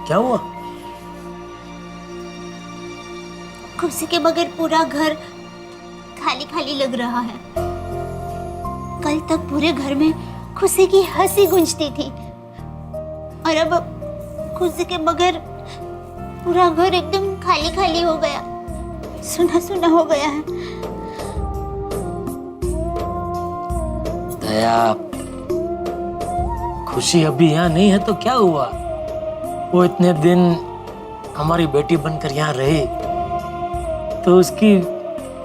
क्या हुआ? खुशी के बगैर पूरा घर खाली खाली लग रहा है। कल तक पूरे घर में खुशी की हंसी गूंजती थी और अब खुशी के बगैर पूरा घर एकदम खाली खाली हो गया, सुना सुना हो गया है। दया, खुशी अभी यहाँ नहीं है तो क्या हुआ? वो इतने दिन हमारी बेटी बनकर यहाँ रही तो उसकी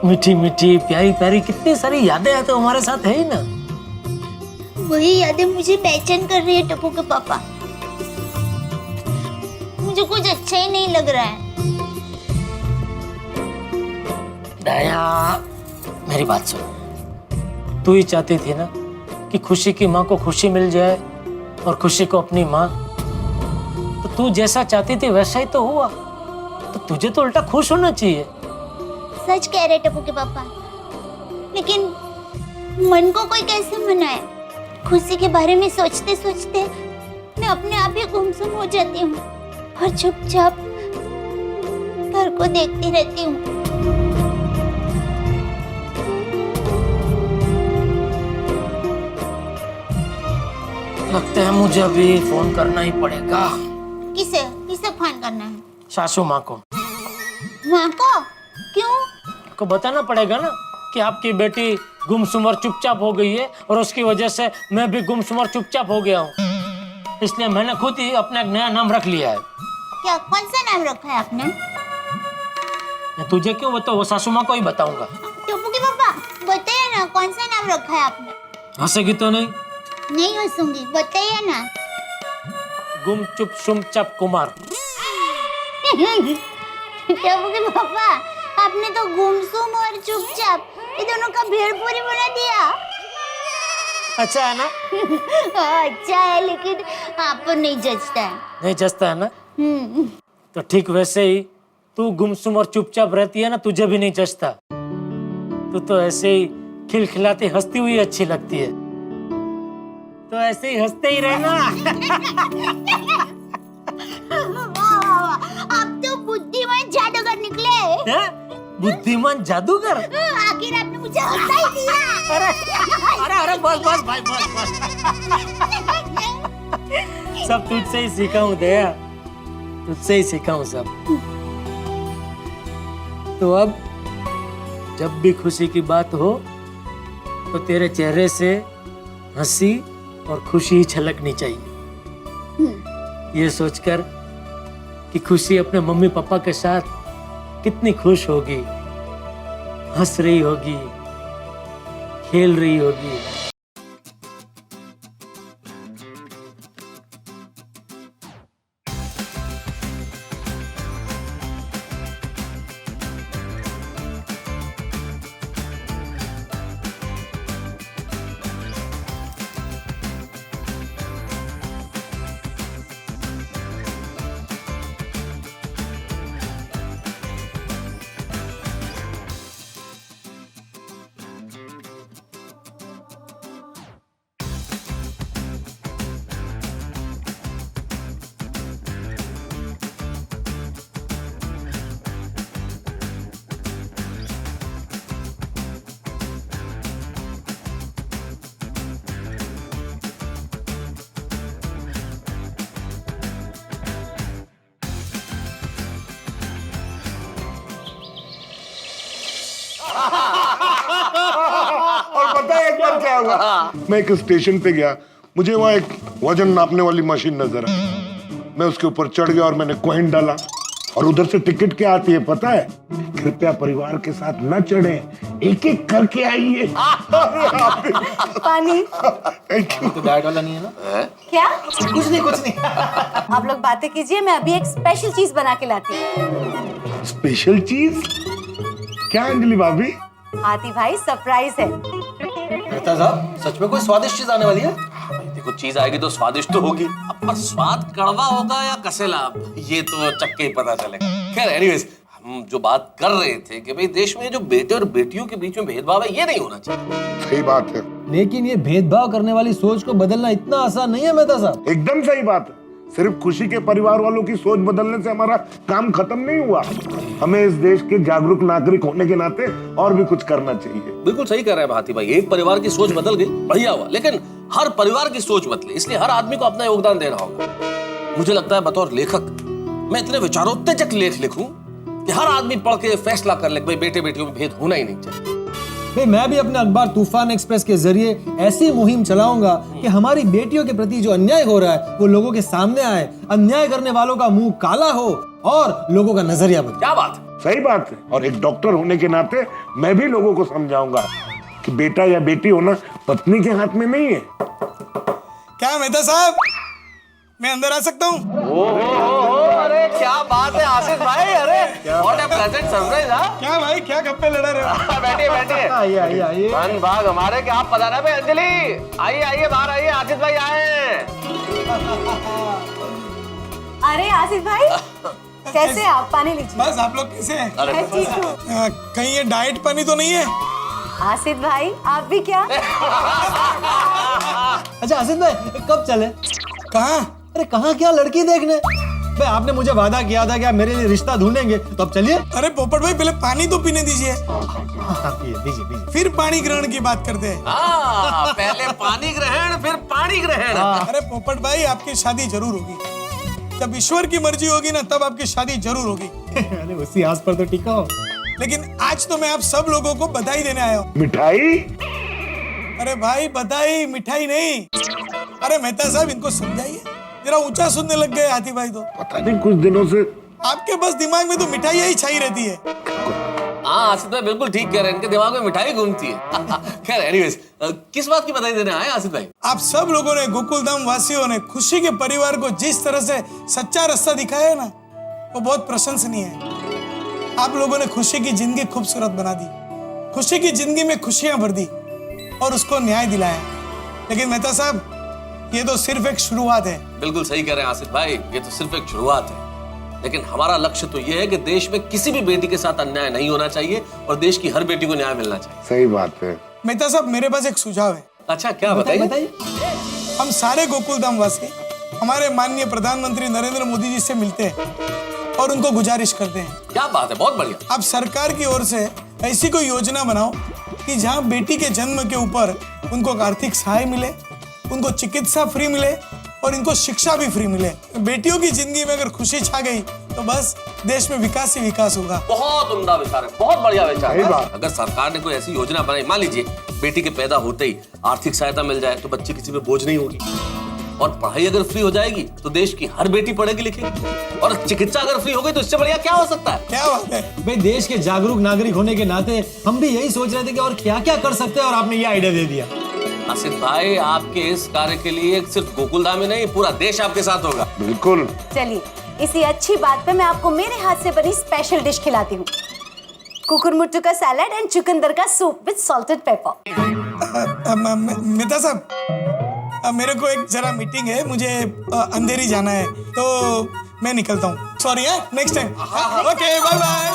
मीठी मीठी प्यारी प्यारी कितनी सारी यादें हैं तो हमारे साथ है ही ना। वही यादें मुझे बेचैन कर रही है टप्पू के पापा। मुझे कुछ अच्छा ही नहीं लग रहा है। दया, मेरी बात सुन। तू ही चाहती थी ना कि खुशी की माँ को खुशी मिल जाए और खुशी को अपनी माँ। तो तू जैसा चाहती थी वैसा ही तो हुआ, तो तुझे तो उल्टा खुश होना चाहिए। सच कह रहे टप्पू के पापा, लेकिन मन को कोई कैसे मनाए? खुशी के बारे में सोचते सोचते मैं अपने आप ही गुमसुम हो जाती हूँ और चुपचाप घर को देखती रहती हूँ। लगता है मुझे अभी फोन करना ही पड़ेगा। किसे किसे फोन करना है? सासू माँ को। माँ को? क्यों? को बताना पड़ेगा ना कि आपकी बेटी गुमसुम और चुपचाप हो गई है और उसकी वजह से मैं भी गुमसुम और चुपचाप हो गया हूँ। इसलिए मैंने खुद ही अपना एक नया नाम रख लिया है। क्या, कौन सा नाम रखा है आपने? मैं तुझे क्यों बताऊँ, वो सासू माँ को ही बताऊंगा। टप्पू के पापा बताइए ना, कौन सा नाम रखा है आपने? हंसेगी तो नहीं? नहीं हंसूंगी, बताइए ना। गुम चुप शुम चप कुमार। टप्पू के पापा, आपने तो गुमसुम और चुपचाप ये दोनों का भेड़पूरी बना दिया। अच्छा है ना? अच्छा है, लेकिन आपको नहीं जचता है। नहीं जचता है ना? तो ठीक वैसे ही तू गुमसुम और चुपचाप रहती है ना, तुझे भी नहीं जचता। तू तो ऐसे ही खिलखिलाती हंसती हुई अच्छी लगती है, तो ऐसे ही हंसते ही रहना। आप तो बुद्धिमान जादूगर निकले। बुद्धिमान जादूगर? आखिर आपने मुझे हंसा ही दिया। अरे बस बस भाई बस। सब तुझसे ही सीखा हूँ दया, तुझसे ही सीखा हूँ सब। तो अब जब भी खुशी की बात हो तो तेरे चेहरे से हंसी और खुशी ही छलकनी चाहिए। ये सोचकर कि खुशी अपने मम्मी पापा के साथ कितनी खुश होगी, हंस रही होगी, खेल रही होगी। और पता है एक बार क्या हुआ? मैं एक स्टेशन पे गया, मुझे वहाँ एक वजन नापने वाली मशीन नजर आई। मैं उसके ऊपर चढ़ गया और मैंने कॉइन डाला और उधर से टिकट क्या आती है पता है? कृपया परिवार के साथ न चढ़े, एक एक करके आइए। पानी। Thank you. तो डाइट वाला नहीं है ना? क्या? कुछ नहीं। आप लोग बातें कीजिए, मैं अभी एक स्पेशल चीज बना के लाती हूँ। स्पेशल चीज क्या अंजलि भाभी? हाथी भाई सरप्राइज है। मेहता साहब, सच में कोई स्वादिष्ट चीज आने वाली है? भाई देखो, चीज आएगी तो स्वादिष्ट तो होगी, अब पर स्वाद कड़वा होगा या कसेला, ये तो चक्के ही पता चलेगा। खैर एनीवेज, हम जो बात कर रहे थे कि भाई देश में जो बेटे और बेटियों के बीच में भेदभाव है, ये नहीं होना चाहिए। सही बात है। लेकिन ये भेदभाव करने वाली सोच को बदलना इतना आसान नहीं है मेहता साहब। एकदम सही बात है। सिर्फ खुशी के परिवार वालों की सोच बदलने से हमारा काम खत्म नहीं हुआ। हमें इस देश के जागरूक नागरिक होने के नाते और भी कुछ करना चाहिए। बिल्कुल सही कह रहे हैं भारती भाई, एक परिवार की सोच बदल गई, बढ़िया हुआ, लेकिन हर परिवार की सोच बदले, इसलिए हर आदमी को अपना योगदान देना होगा। मुझे लगता है बतौर लेखक मैं इतने विचारोत्तेजक लेख लिखूं कि हर आदमी पढ़ के फैसला कर ले कि भाई बेटे बेटियों में भेद होना ही नहीं चाहिए। भाई मैं भी अपने अखबार तूफान एक्सप्रेस के जरिए ऐसी मुहिम चलाऊंगा कि हमारी बेटियों के प्रति जो अन्याय हो रहा है वो लोगों के सामने आए, अन्याय करने वालों का मुंह काला हो और लोगों का नजरिया बदले। क्या बात है? सही बात है। और एक डॉक्टर होने के नाते मैं भी लोगों को समझाऊंगा कि बेटा या बेटी होना पत्नी के हाथ में नहीं है। क्या मेहता साहब, मैं अंदर आ सकता हूँ? अरे क्या बात है आसिफ भाई, अरे व्हाट अ प्लेजेंट सरप्राइज। हां क्या भाई, क्या गप्पे लड़ा रहे हो? बैठिए बैठिए। आइए आइए आइए। धन भाग हमारे कि आप पधारा भाई। अंजलि आइए आइए, बाहर आइए, आसिफ भाई आए हैं। अरे आसिफ भाई, कैसे हैं आप? पानी लीजिए। बस, आप लोग कैसे हैं? मैं ठीक हूँ। कहीं ये डाइट पानी तो नहीं है? आसिफ भाई, आप भी क्या? अच्छा आसिफ भाई, कब चले? कहाँ? अरे कहाँ क्या, लड़की देखने? भाई आपने मुझे वादा किया था कि आप मेरे लिए रिश्ता ढूंढेंगे, तो अब चलिए। अरे पोपट भाई, पहले पानी तो पीने दीजिए, दीजिए दीजिए। फिर पानी ग्रहण की बात करते हैं। पहले पानी ग्रहण फिर पानी ग्रहण। अरे पोपट भाई, आपकी शादी जरूर होगी। जब ईश्वर की मर्जी होगी ना, तब आपकी शादी जरूर होगी। अरे उसी आस पर तो टिका हो। लेकिन आज तो मैं आप सब लोगों को बधाई देने आया हूँ। मिठाई? अरे भाई, बधाई मिठाई नहीं। अरे मेहता साहब, इनको समझाइए, जरा ऊंचा सुनने लग गए हाथी भाई तो। पता नहीं कुछ दिनों से आपके बस दिमाग में तो मिठाई ही छाई रहती है। हाँ आसिफ भाई बिल्कुल ठीक कह रहे हैं, इनके दिमाग में मिठाई घूमती है। खैर एनीवेज, किस बात की बधाई देने आए आसिफ भाई? आप सब लोगों ने, गोकुलधाम वासियों ने खुशी के परिवार को जिस तरह से सच्चा रास्ता दिखाया है ना, वो बहुत प्रशंसनीय है। आप लोगों ने खुशी की जिंदगी खूबसूरत बना दी, खुशी की जिंदगी में खुशियां भर दी और उसको न्याय दिलाया। लेकिन मेहता साहब, ये तो सिर्फ एक शुरुआत है। बिल्कुल सही कह रहे हैं आसिफ भाई, ये तो सिर्फ एक शुरुआत है, लेकिन हमारा लक्ष्य तो ये है कि देश में किसी भी बेटी के साथ अन्याय नहीं होना चाहिए और देश की हर बेटी को न्याय मिलना चाहिए। सही बात है। मेहता साहब, मेरे पास एक सुझाव है। अच्छा, क्या बताइए? हम सारे गोकुलधाम वासी हमारे माननीय प्रधानमंत्री नरेंद्र मोदी जी से मिलते हैं और उनको गुजारिश करते हैं। क्या बात है, बहुत बढ़िया। आप सरकार की ओर से ऐसी कोई योजना बनाओ कि जहां बेटी के जन्म के ऊपर उनको आर्थिक सहाय मिले, उनको चिकित्सा फ्री मिले और इनको शिक्षा भी फ्री मिले। बेटियों की जिंदगी में अगर खुशी छा गई तो बस देश में विकास ही विकास होगा। बहुत उम्दा विचार है, बहुत बढ़िया विचार सही है। बात। अगर सरकार ने कोई ऐसी योजना बनाई, मान लीजिए बेटी के पैदा होते ही आर्थिक सहायता मिल जाए, तो बच्चे किसी पे बोझ नहीं होगी। और पढ़ाई अगर फ्री हो जाएगी तो देश की हर बेटी पढ़ेगी लिखेगी। और चिकित्सा अगर फ्री हो गई तो इससे बढ़िया क्या हो सकता है? क्या बात है भाई, देश के जागरूक नागरिक होने के नाते हम भी यही सोच रहे थे कि और क्या क्या कर सकते हैं, और आपने ये आइडिया दे दिया। आसिफ भाई, आपके इस कार्य के लिए सिर्फ गोकुलधाम ही नहीं, पूरा देश आपके साथ होगा। बिल्कुल। चलिए, इसी अच्छी बात पे मैं आपको मेरे हाथ से बनी स्पेशल डिश खिलाती हूँ। कुकुरमुट्टू का सैलेड एंड चुकंदर का soup with salted paper. Mehta साहब, मेरे को एक जरा मीटिंग है, मुझे अंधेरी जाना है, तो मैं निकलता हूँ। सॉरी है, next time. Okay, bye bye.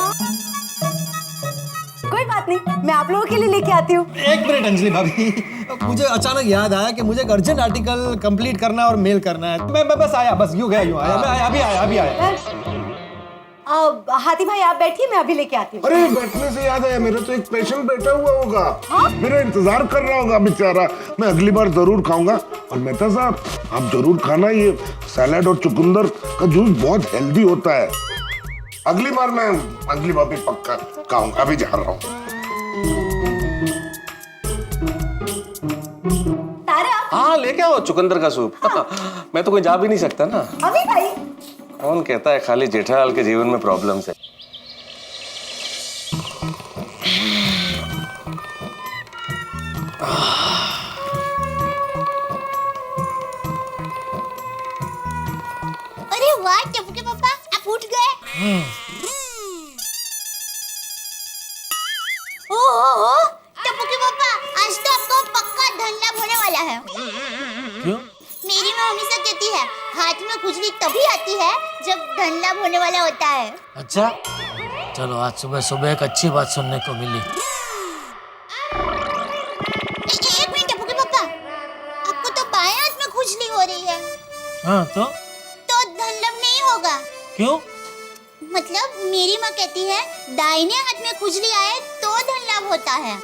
कोई बात नहीं, मैं आप लोगों के लिए लेके आती हूँ। एक मिनट अंजलि भाभी, मुझे अचानक याद आया कि मुझे एक अर्जेंट आर्टिकल कंप्लीट करना और मेल करना है। मैं बस आया, बस यूं आया, मैं अभी आया। हाथी भाई आप बैठिए, मैं अभी लेके आती हूँ। अरे बैठने से याद आया, मेरा तो एक पेशेंट बैठा हुआ होगा, मेरा इंतजार कर रहा होगा बेचारा। मैं अगली बार जरूर खाऊंगा। और मेहता साहब, आप जरूर खाना, ये सैलेड और चुकंदर का जूस बहुत हेल्दी होता है। अगली बार मैं अगली बार भी पक्का खाऊंगा। अभी जा रहा हूँ। हाँ, लेके आओ चुकंदर का सूप। मैं तो कोई जा भी नहीं सकता ना। अभी भाई, कौन कहता है खाली जेठालाल के जीवन में प्रॉब्लम्स है? अरे वाह टप्पू के पापा, आप उठ गए। ओ टप्पू के पापा, आज तो आपको पक्का धन लाभ होने वाला है। क्यों? मेरी माँ हमेशा कहती है, हाथ में खुजली तभी आती है जब धन लाभ होने वाला होता है। अच्छा, चलो आज सुबह सुबह एक अच्छी बात सुनने को मिली। एक मिनट टप्पू के पापा, आपको तो बाएं हाथ में खुजली हो रही है। हाँ तो तो क्यों? मतलब मेरी माँ कहती है दाहिने हाथ में खुजली आए तो धन लाभ होता है,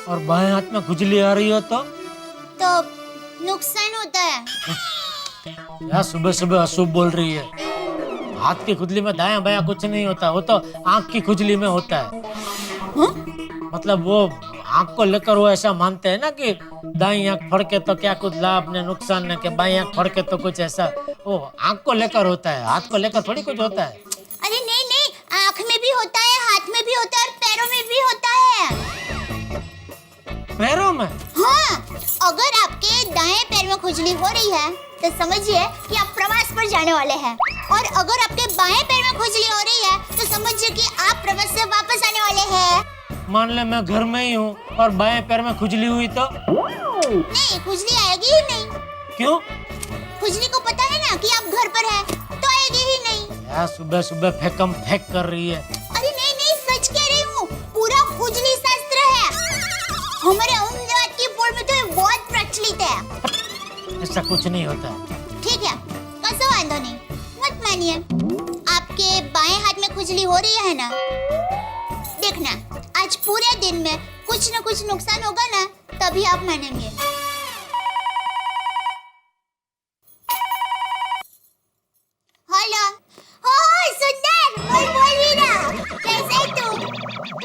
और बाएं हाथ में खुजली आ रही हो तो नुकसान होता है। यार सुबह सुबह अशुभ बोल रही है। हाथ की खुजली में दायां बायां कुछ नहीं होता, वो तो आंख की खुजली में होता है। मतलब वो आंख को लेकर वो ऐसा मानते हैं ना कि दाईं आंख फड़के तो क्या कुछ लाभ ने नुकसान ने, के बाईं आंख फड़के तो कुछ ऐसा। वो आंख को लेकर होता है, हाथ को लेकर थोड़ी कुछ होता है। अरे नहीं नहीं, आँख में भी होता है, हाथ में भी होता है और पैरों में भी होता है। पैरों में? हाँ, अगर आपके दाएं पैर में खुजली हो रही है तो समझिए कि आप प्रवास पर जाने वाले हैं, और अगर आपके बाएं पैर में खुजली हो रही है तो समझिए कि आप प्रवास से वापस आने वाले हैं। मान ले मैं घर में ही हूँ और बाएं पैर में खुजली हुई तो? नहीं, खुजली आएगी ही नहीं। क्यों? खुजली को पता है ना कि आप घर पर हैं, तो आएगी ही नहीं। यार सुबह सुबह फेकम फेक कर रही है। अरे नहीं नहीं, सच कह रही हूँ, पूरा खुजली शास्त्र है। हमारे अहमदाबाद की बोर्ड में तो ये बहुत प्रचलित है। ऐसा कुछ नहीं होता है। ठीक है, कसो वांदो नहीं, मत मानिए। आपके बाएं हाथ में खुजली हो रही है ना, देखना आज पूरे दिन में कुछ न कुछ नुकसान होगा ना, तभी आप मानेंगे। हेलो, हो सुंदर, बोल वीरा, कैसे है तू?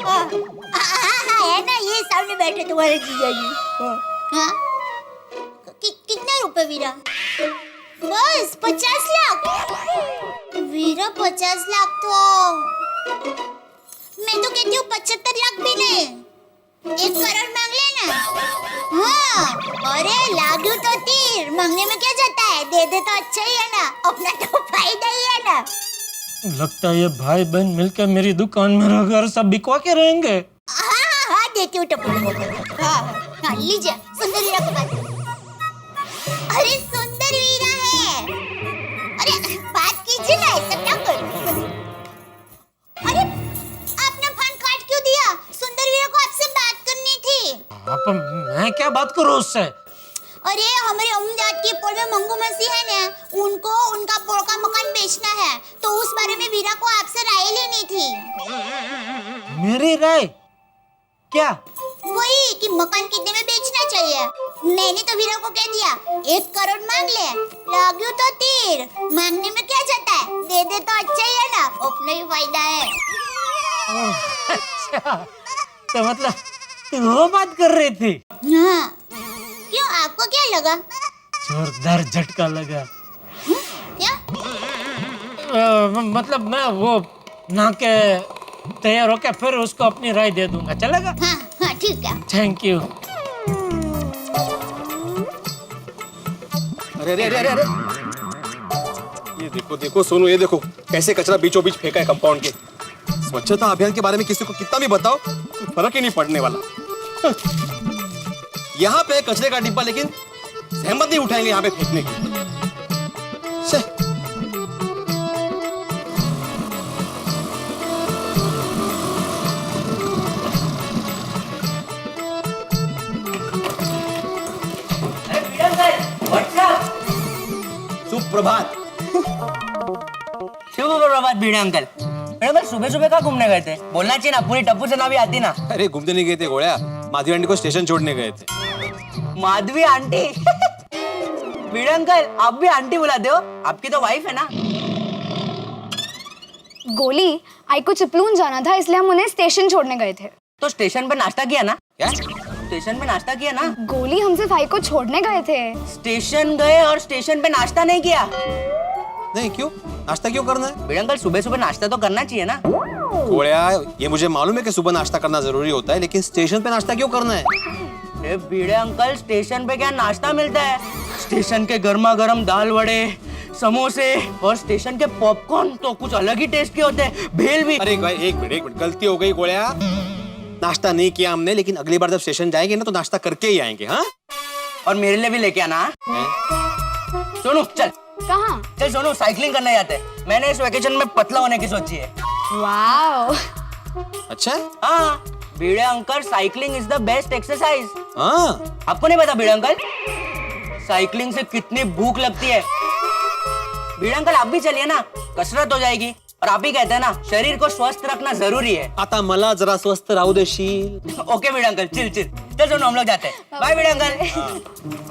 हाँ, है ना, ये सामने बैठे तुम्हारे जीजा जी। हाँ, कितने रुपए वीरा? बस 50 लाख। वीरा 50 लाख तो मैं तो कहती हूँ 75 लाख भी नहीं, 1 करोड़ मांग लेना। हाँ, अरे लागू तो तीर, मांगने में क्या जाता है, दे दे तो अच्छा ही है ना, अपना तो फायदा ही है ना। लगता है ये भाई बहन मिलकर मेरी दुकान में घर सब बिकवा के रहेंगे। हाँ, देती हूँ टप्पू। हाँ, लीजिए सुंदर वीरा को बात। अरे सुंदर वीरा है, अरे बात कीजिए ना, ऐसा क्या करूं? अरे आपने फोन काट क्यों दिया? सुंदर वीरा को आपसे बात करनी थी। आप मैं क्या बात करूं उससे? अरे हमारे अहमदाबाद की पोल में मंगू मसीह है ना, उनको उनका पोल का मकान बेचना है, तो उस बारे में वीरा को आपसे राय लेनी थी। मेरी राय? क्या? वही कि मकान कितने में बेचना चाहिए। मैंने तो वीरा को कह दिया 1 करोड़ मांग ले, लागू तो तीर, मांगने में क्या जाता है, दे दे तो अच्छा ही है ना, अपना ही फायदा है। अच्छा, तो मतलब तुम वो बात कर रही थी? हाँ, क्यों, आपको क्या लगा? जोरदार झटका लगा। क्या? मतलब मैं वो ना के तैयार होके फिर उसको अपनी राय दे दूंगा, चलेगा? हाँ हाँ, ठीक है। Thank you. अरे अरे अरे अरे, ये देखो देखो सोनू, ये देखो कैसे कचरा बीचों बीच फेंका है कंपाउंड के। स्वच्छता अभियान के बारे में किसी को कितना भी बताओ, फर्क ही नहीं पड़ने वाला। यहाँ पे कचरे का डिब्बा, लेकिन सहमत नहीं उठाएंगे यहाँ पे फेंकने की। सुप्रभात। शुभ प्रभात भिड़े अंकल। मैडम सुबह सुबह कहाँ घूमने गए थे? बोलना चाहिए ना, पूरी टप्पू से ना भी आती ना। अरे घूमने नहीं गए थे गोळ्या, माधवी आंटी को स्टेशन छोड़ने गए थे। माधवी आंटी? भिड़े अंकल आप भी आंटी बुलाते हो, आपकी तो वाइफ है ना। गोली, आई को चिपलून जाना था इसलिए हम उन्हें स्टेशन छोड़ने गए थे। तो स्टेशन पे नाश्ता किया ना? क्या? स्टेशन पे नाश्ता किया ना? गोली, हम सिर्फ आई को छोड़ने गए थे। स्टेशन गए और स्टेशन पे नाश्ता नहीं किया? नहीं, क्यों? नाश्ता क्यों करना है? भिड़े अंकल सुबह सुबह नाश्ता तो करना चाहिए ना। गोळ्या, ये मुझे मालूम है कि सुबह नाश्ता करना जरूरी होता है, लेकिन स्टेशन पे नाश्ता क्यों करना है? भिड़े अंकल स्टेशन पे क्या नाश्ता मिलता है? स्टेशन के गर्मा गर्म दाल वड़े, समोसे और स्टेशन के पॉपकॉर्न तो कुछ अलग ही टेस्ट के होते हैं, भेल भी। अरे एक मिनट, गलती हो गई गोळ्या। नाश्ता नहीं किया हमने, लेकिन अगली बार जब स्टेशन जाएंगे ना तो नाश्ता करके ही आएंगे। हाँ, और मेरे लिए भी लेके आना। सोनू चल। कहाँ? चल सोनू, साइकिलिंग करने जाते हैं। मैंने इस वेकेशन में पतला होने की सोची है। वाओ। अच्छा। हाँ, Bhide uncle cycling is the best exercise. हाँ, आपको नहीं पता भिड़े अंकल? साइकिलिंग से कितनी भूख लगती है। भिड़े अंकल आप भी चलिए ना, कसरत हो जाएगी। और आप ही कहते हैं ना, शरीर को स्वस्थ रखना जरूरी है। आता मला जरा स्वस्थ राहू देशील. ओके भिड़े अंकल, चिल चिल, चल सुनो हम लोग जाते हैं. बाय भिड़े अंकल.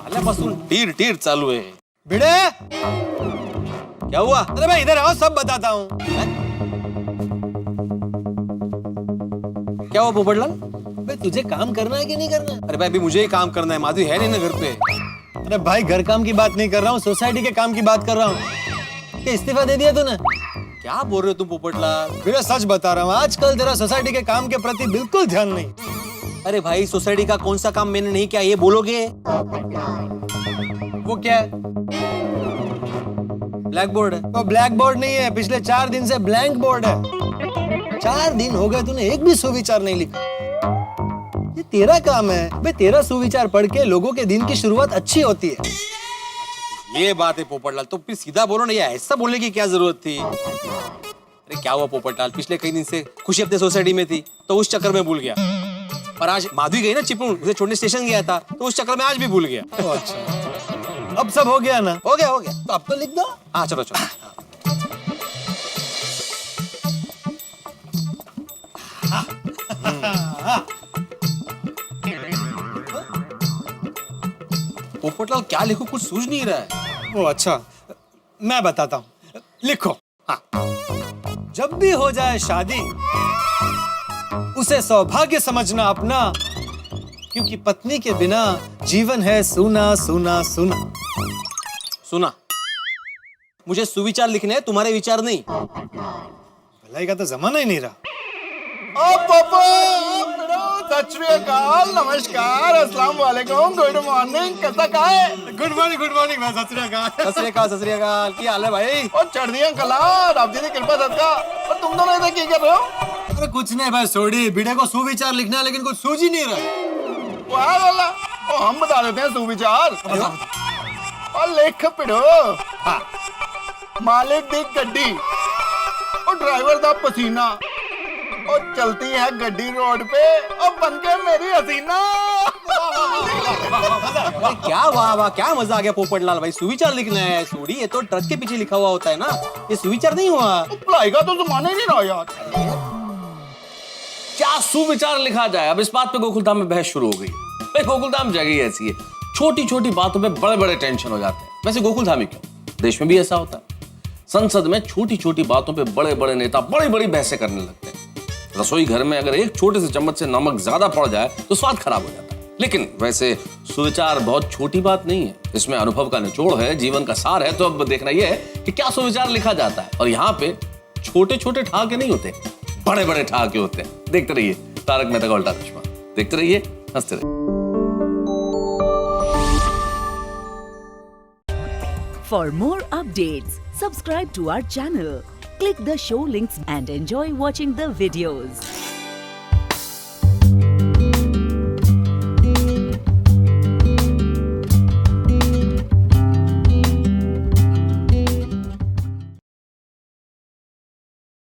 आल्यापासून टीर टीर चालू है. भिड़े, क्या हुआ? अरे भाई इधर आओ, सब बताता हूँ. क्या हुआ पोपटलाल? भाई तुझे काम करना है कि नहीं करना है? अरे भाई अभी मुझे ही काम करना है, माधवी है नहीं ना घर पे. अरे भाई घर काम की बात नहीं कर रहा हूँ, सोसाइटी के काम की बात कर रहा हूँ. कि इस्तीफा दे दिया तूने? क्या बोल रहे हो तुम पोपटलाल? भिड़े सच बता रहा हूँ, आजकल तेरा सोसाइटी के काम के प्रति बिल्कुल ध्यान नहीं. अरे भाई सोसाइटी का कौन सा काम मैंने नहीं किया ये बोलोगे? वो क्या है? ब्लैक बोर्ड है. वो ब्लैक बोर्ड नहीं है, पिछले 4 दिन से ब्लैंक बोर्ड है. 4 दिन हो गए तूने एक भी सुविचार नहीं लिखा. ये तेरा काम है भाई, तेरा सुविचार पढ़ के लोगों के दिन की शुरुआत अच्छी होती है. ये बात है पोपटलाल, तो फिर सीधा बोलो ना, ये ऐसा बोलने की क्या जरूरत थी? अरे क्या हुआ पोपटलाल, पिछले कई दिन से खुशी अपने सोसाइटी में थी तो उस चक्कर में भूल गया. और आज माधवी गई ना चिपळूण, उसे छोड़ने स्टेशन गया था तो उस चक्कर में आज भी भूल गया. अच्छा, अब सब हो गया ना? हो गया हो गया. तो अब तो लिख दो. हाँ चलो चलो. पोपटलाल क्या लिखो, कुछ सूझ नहीं रहा है. ओ अच्छा, मैं बताता हूँ. लिखो. हाँ. जब भी हो जाए शादी, उसे सौभाग्य समझना अपना, क्योंकि पत्नी के बिना जीवन है सूना सूना सूना. सुना, मुझे सुविचार लिखने हैं, तुम्हारे विचार नहीं. भलाई का तो जमाना ही नहीं रहा. सत श्री अकाल, नमस्कार, अस्सलाम वालेकुम, गुड मॉर्निंग, कैसा का है? गुड मॉर्निंग भाई. सत श्री अकाल. सत श्री अकाल, क्या हाल है भाई? और चढ़ दिया कला, रब जी की कृपा सदका. और तुम दोनों इधर क्या कर रहे हो? अरे कुछ नहीं भाई, सोडी भिड़े को सुविचार लिखना है लेकिन कुछ सूझ ही नहीं रहा. वाह वाला, और हम बता देते हैं सुविचार. और लेख पिड़ो. हाँ. मालिक दी गड्डी और ड्राइवर दा पसीना, और चलती है गड्डी रोड पे और बनके मेरी हसीना. क्या वाह वाह, क्या मजा आ गया पोपटलाल भाई. सुविचार लिखना है सोडी, ये तो ट्रक के पीछे लिखा हुआ होता है ना, ये सुविचार नहीं हुआ. पढ़ाई का तो जमाना ही नहीं रहा यार. क्या सुविचार लिखा जाए? अब इस बात पे गोकुलधाम में बहस शुरू हो गई. भाई गोकुलधाम जगह ही ऐसी है, छोटी छोटी बातों पे बड़े बड़े टेंशन हो जाते हैं. वैसे गोकुलधाम ही क्यों, देश में भी ऐसा होता है. संसद में छोटी छोटी बातों पे बड़े बड़े नेता बड़ी बड़ी बहसें करने लगते हैं. रसोई घर में अगर एक छोटे से चम्मच से नमक ज्यादा पड़ जाए तो स्वाद खराब हो जाता है. लेकिन वैसे सुविचार बहुत छोटी बात नहीं है, इसमें अनुभव का निचोड़ है, जीवन का सार है. तो अब देखना यह है कि क्या सुविचार लिखा जाता है. और यहाँ पे छोटे छोटे ठहाके नहीं होते, बड़े बड़े ठहाके होते हैं. देखते रहिए तारक मेहता का उल्टा चश्मा, देखते रहिए, हंसते रहिए. For more updates, subscribe to our channel, click the show links and enjoy watching the videos.